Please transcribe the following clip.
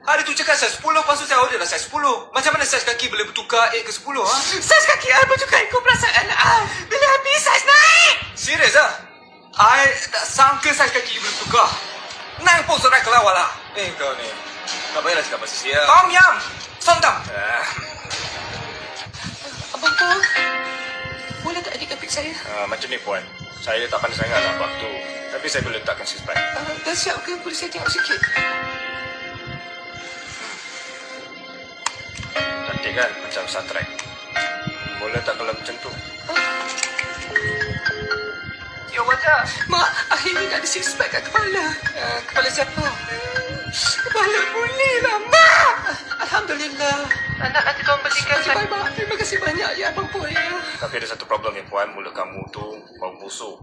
Hari tu cakap saiz 10, lepas tu saya order dah saiz 10. Macam mana saiz kaki boleh bertukar 8 ke 10, ha? Saiz kaki I bertukar ikut perasaan I. Bila habis saiz naik. Serius ah? I tak sangka saiz kaki boleh bertukar. Nang pun sorak kelawar lah. Kau ni. Tak payahlah cakap pasal siap. Tom Yam! Sontam! Abang Tom, boleh tak adik kepik saya? Macam ni puan. Saya tak pandai sangat lah bab tu. Tapi saya boleh letakkan six-pack. Dah siap ke? Boleh saya tengok sikit? Cantik kan? Macam Star Trek. Boleh tak kalau macam tu? Ya wajah. Mak, akhirnya dah ada six-pack kat kepala. Kepala siapa? Kepala boleh lah, Mak. Alhamdulillah. Nak nanti tuan belikan saya. Baik, Mak. Terima kasih banyak ya, Abang Poi. Tapi ada satu problem ni puan. Mulut kamu tu bau busuk.